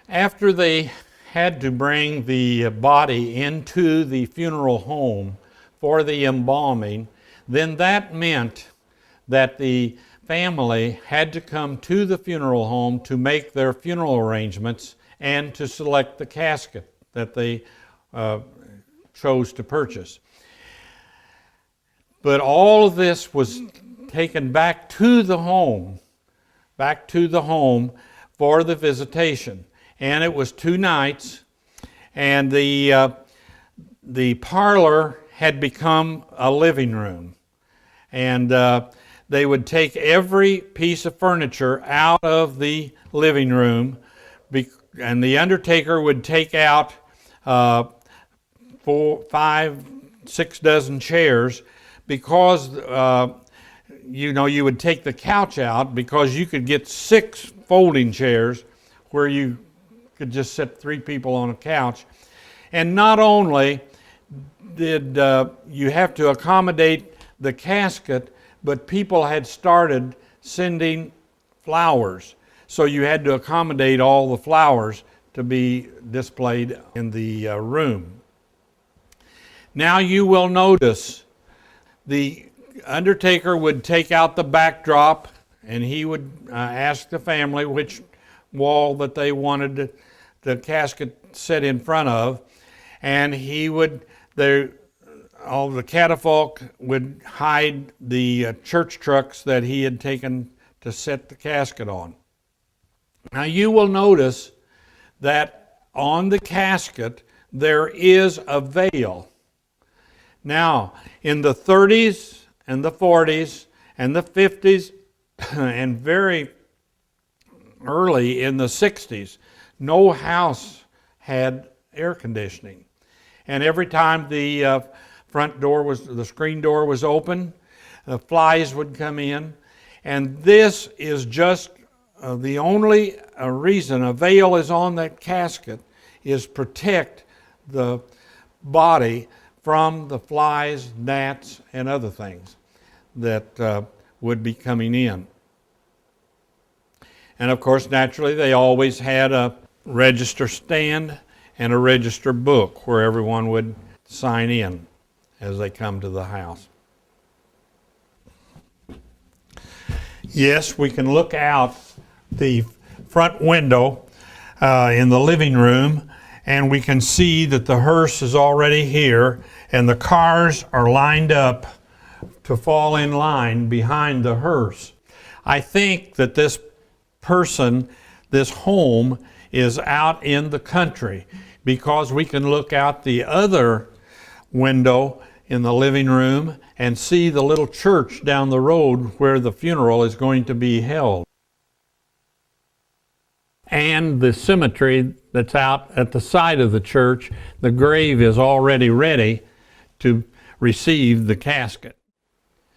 After they had to bring the body into the funeral home for the embalming, then that meant that the family had to come to the funeral home to make their funeral arrangements and to select the casket that they chose to purchase. But all of this was taken back to the home for the visitation. And it was 2 nights, and the parlor had become a living room. And they would take every piece of furniture out of the living room, and the undertaker would take out 4, 5, 6 dozen chairs, because you would take the couch out, because you could get 6 folding chairs where you could just sit 3 people on a couch. And not only did you have to accommodate the casket, but people had started sending flowers. So you had to accommodate all the flowers to be displayed in the room. Now you will notice the undertaker would take out the backdrop, and he would ask the family which wall that they wanted the casket set in front of, and all the catafalque would hide the church trucks that he had taken to set the casket on. Now you will notice that on the casket there is a veil. Now, in the 30s and the 40s and the 50s and very early in the 60s, no house had air conditioning. And every time the the screen door was open, the flies would come in. And this is just the only reason a veil is on that casket is protect the body from the flies, gnats, and other things that would be coming in. And of course, naturally, they always had a register stand and a register book where everyone would sign in as they come to the house. Yes, we can look out the front window in the living room, and we can see that the hearse is already here, and the cars are lined up to fall in line behind the hearse. I think that this home is out in the country, because we can look out the other window in the living room and see the little church down the road where the funeral is going to be held. And the cemetery that's out at the side of the church, the grave is already ready to receive the casket.